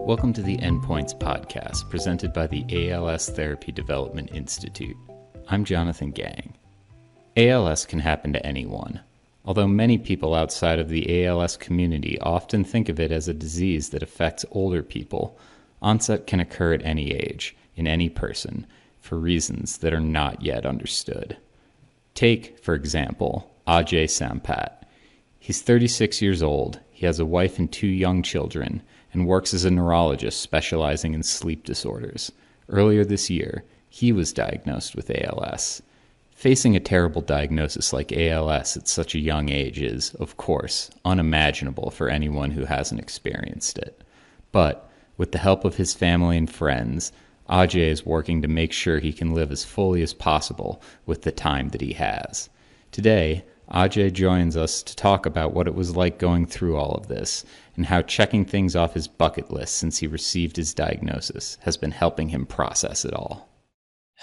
Welcome to the Endpoints podcast, presented by the ALS Therapy Development Institute. I'm Jonathan Gang. ALS can happen to anyone. Although many people outside of the ALS community often think of it as a disease that affects older people, onset can occur at any age, in any person, for reasons that are not yet understood. Take, for example, Ajay Sampat. He's 36 years old, he has a wife and 2 young children, and works as a neurologist specializing in sleep disorders. Earlier this year, he was diagnosed with ALS. Facing a terrible diagnosis like ALS at such a young age is, of course, unimaginable for anyone who hasn't experienced it. But, with the help of his family and friends, Ajay is working to make sure he can live as fully as possible with the time that he has. Today, Ajay joins us to talk about what it was like going through all of this and how checking things off his bucket list since he received his diagnosis has been helping him process it all.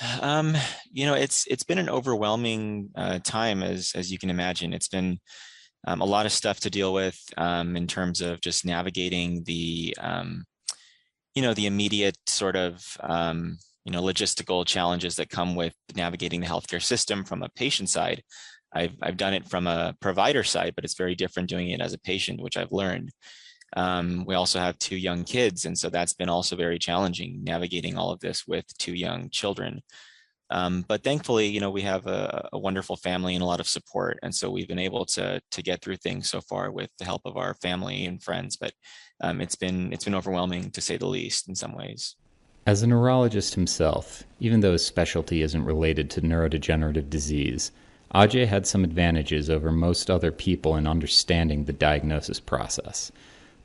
It's been an overwhelming time, as you can imagine. It's been a lot of stuff to deal with in terms of just navigating the immediate sort of logistical challenges that come with navigating the healthcare system from a patient side. I've done it from a provider side, but it's very different doing it as a patient, which I've learned. We also have 2 young kids, and so that's been also very challenging, navigating all of this with 2 young children. But thankfully, we have a wonderful family and a lot of support, and so we've been able to get through things so far with the help of our family and friends. But it's been overwhelming, to say the least, in some ways. As a neurologist himself, even though his specialty isn't related to neurodegenerative disease, Ajay had some advantages over most other people in understanding the diagnosis process.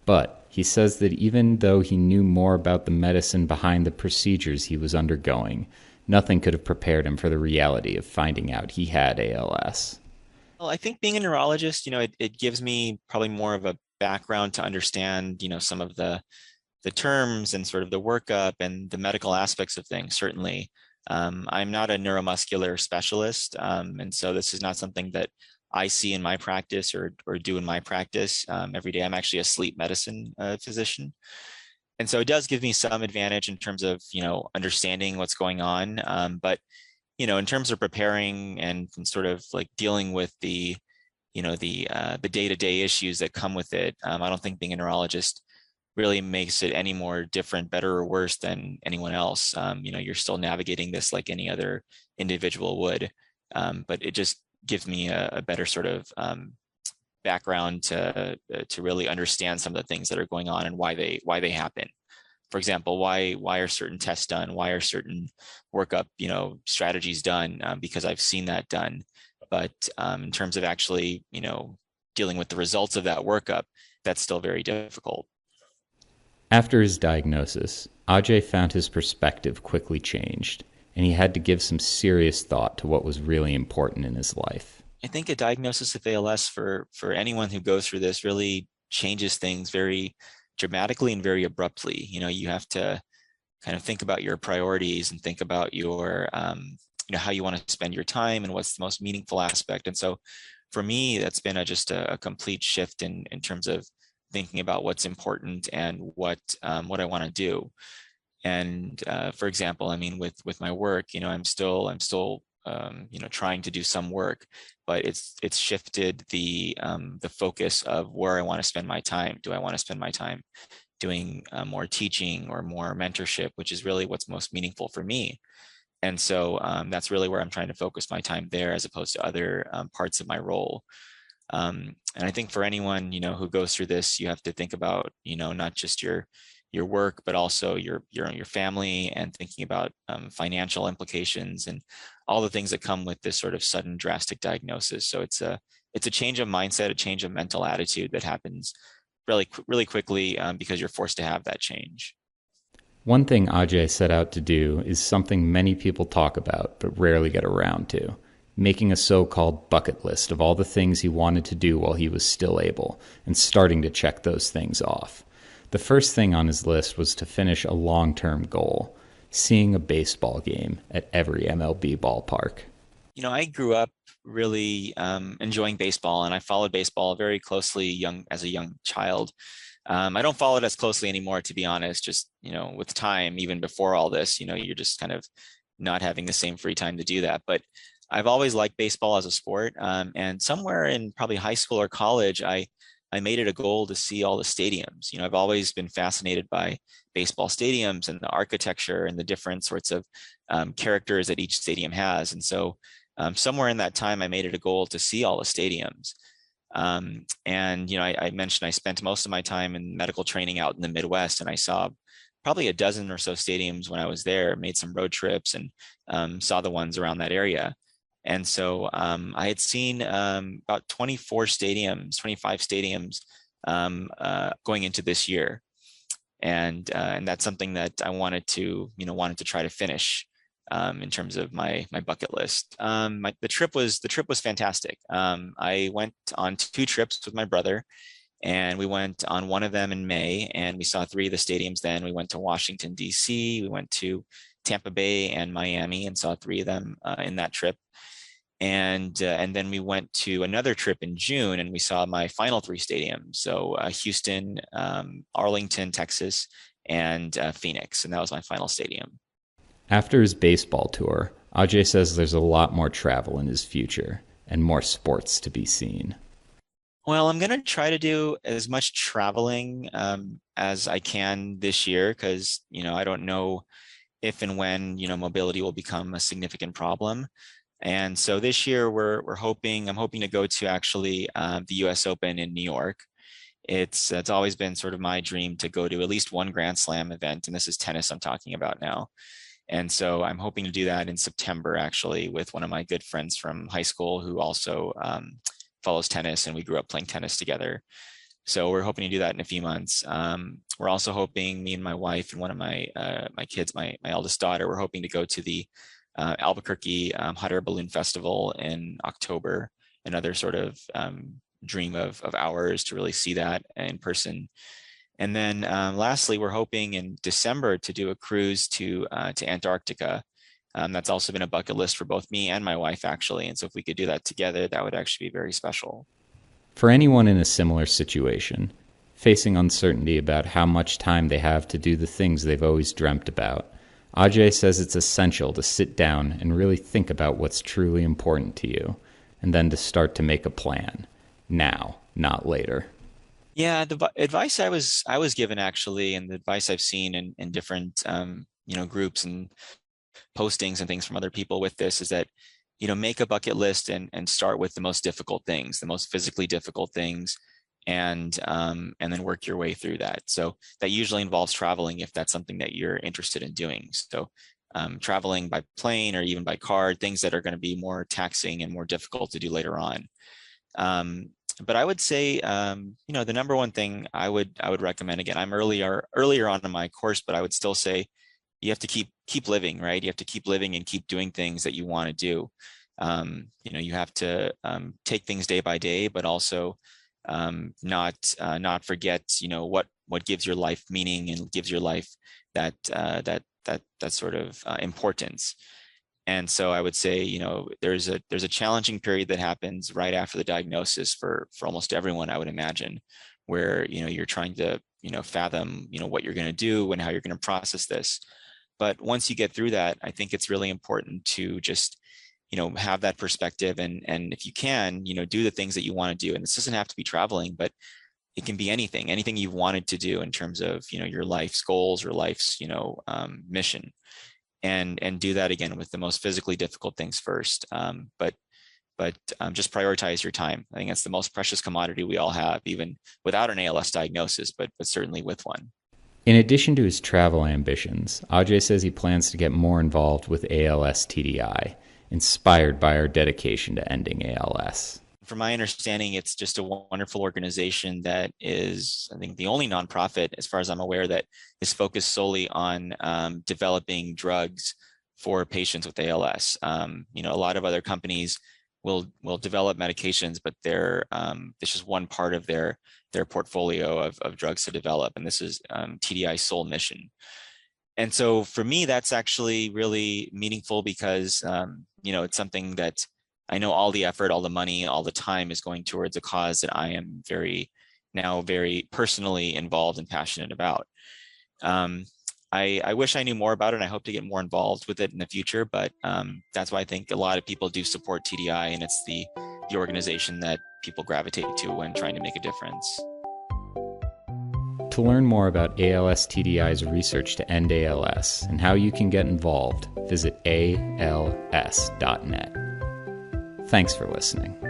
But he says that even though he knew more about the medicine behind the procedures he was undergoing, nothing could have prepared him for the reality of finding out he had ALS. Well, I think being a neurologist, it gives me probably more of a background to understand, some of the terms and sort of the workup and the medical aspects of things, certainly. I'm not a neuromuscular specialist, and so this is not something that I see in my practice or do in my practice every day. I'm actually a sleep medicine physician. And so it does give me some advantage in terms of, understanding what's going on. But, in terms of preparing and sort of like dealing with the day-to-day issues that come with it, I don't think being a neurologist really makes it any more different, better or worse than anyone else. You're still navigating this like any other individual would, but it just gives me a better sort of background to really understand some of the things that are going on and why they happen. For example, why are certain tests done? Why are certain workup strategies done? Because I've seen that done. But in terms of actually dealing with the results of that workup, that's still very difficult. After his diagnosis, Ajay found his perspective quickly changed, and he had to give some serious thought to what was really important in his life. I think a diagnosis of ALS for anyone who goes through this really changes things very dramatically and very abruptly. You have to kind of think about your priorities and think about your, how you want to spend your time and what's the most meaningful aspect. And so for me, that's been just a complete shift in terms of thinking about what's important and what I want to do. And for example, with my work, I'm still trying to do some work, but it's shifted the focus of where I want to spend my time. Do I want to spend my time doing more teaching or more mentorship, which is really what's most meaningful for me? And so that's really where I'm trying to focus my time there, as opposed to other parts of my role. And I think for anyone, who goes through this, you have to think about, not just your work, but also your family, and thinking about financial implications and all the things that come with this sort of sudden drastic diagnosis. So it's a change of mindset, a change of mental attitude that happens really, really quickly because you're forced to have that change. One thing Ajay set out to do is something many people talk about but rarely get around to. Making a so-called bucket list of all the things he wanted to do while he was still able, and starting to check those things off. The first thing on his list was to finish a long-term goal, seeing a baseball game at every MLB ballpark. I grew up really enjoying baseball, and I followed baseball very closely as a young child. I don't follow it as closely anymore, to be honest. Just, with time, even before all this, you're just kind of not having the same free time to do that. But I've always liked baseball as a sport. And somewhere in probably high school or college, I made it a goal to see all the stadiums. I've always been fascinated by baseball stadiums and the architecture and the different sorts of characters that each stadium has. And so somewhere in that time, I made it a goal to see all the stadiums. And I mentioned I spent most of my time in medical training out in the Midwest, and I saw probably a dozen or so stadiums when I was there, made some road trips and saw the ones around that area. And so I had seen about 24 stadiums, 25 stadiums going into this year. And that's something that I wanted to try to finish in terms of my bucket list. The trip was fantastic. I went on 2 trips with my brother, and we went on one of them in May, and we saw 3 of the stadiums. Then we went to Washington, D.C., we went to Tampa Bay and Miami and saw 3 of them in that trip. And then we went to another trip in June, and we saw my final 3 stadiums. So Houston, Arlington, Texas, and Phoenix. And that was my final stadium. After his baseball tour, Ajay says there's a lot more travel in his future and more sports to be seen. Well, I'm going to try to do as much traveling as I can this year, because, I don't know if and when, mobility will become a significant problem. And so this year I'm hoping to go to actually the US Open in New York. It's always been sort of my dream to go to at least one Grand Slam event. And this is tennis I'm talking about now. And so I'm hoping to do that in September, actually, with one of my good friends from high school who also follows tennis, and we grew up playing tennis together. So we're hoping to do that in a few months. We're also hoping, me and my wife and one of my kids, my eldest daughter, we're hoping to go to the Albuquerque Hot Air Balloon Festival in October. Another sort of dream of ours to really see that in person. And then lastly, we're hoping in December to do a cruise to Antarctica. That's also been a bucket list for both me and my wife, actually. And so if we could do that together, that would actually be very special. For anyone in a similar situation, facing uncertainty about how much time they have to do the things they've always dreamt about, Ajay says it's essential to sit down and really think about what's truly important to you, and then to start to make a plan. Now, not later. Yeah, the advice I was given, actually, and the advice I've seen in different groups and postings and things from other people with this, is that make a bucket list and start with the most difficult things, the most physically difficult things, and then work your way through that. So that usually involves traveling, if that's something that you're interested in doing. So traveling by plane or even by car, things that are going to be more taxing and more difficult to do later on. But I would say, the number one thing I would recommend, again, I'm earlier on in my course, but I would still say you have to keep living, right? You have to keep living and keep doing things that you want to do. You have to take things day by day, but also not forget, what gives your life meaning and gives your life that sort of importance. And so I would say, there's a challenging period that happens right after the diagnosis for almost everyone, I would imagine, where, you're trying to, fathom, what you're going to do and how you're going to process this. But once you get through that, I think it's really important to just, have that perspective, and if you can, do the things that you want to do. And this doesn't have to be traveling, but it can be anything you've wanted to do in terms of, your life's goals or life's, mission. And do that, again, with the most physically difficult things first. But just prioritize your time. I think that's the most precious commodity we all have, even without an ALS diagnosis, but certainly with one. In addition to his travel ambitions, Ajay says he plans to get more involved with ALS TDI, inspired by our dedication to ending ALS. From my understanding, it's just a wonderful organization that is, I think, the only nonprofit, as far as I'm aware, that is focused solely on developing drugs for patients with ALS. A lot of other companies will develop medications, but this is one part of their portfolio of drugs to develop, and this is TDI's sole mission. And so for me, that's actually really meaningful, because it's something that I know all the effort, all the money, all the time is going towards a cause that I am very, now very personally involved and passionate about. I wish I knew more about it, and I hope to get more involved with it in the future, but that's why I think a lot of people do support TDI, and it's the organization that people gravitate to when trying to make a difference. To learn more about ALS TDI's research to end ALS and how you can get involved, visit als.net. Thanks for listening.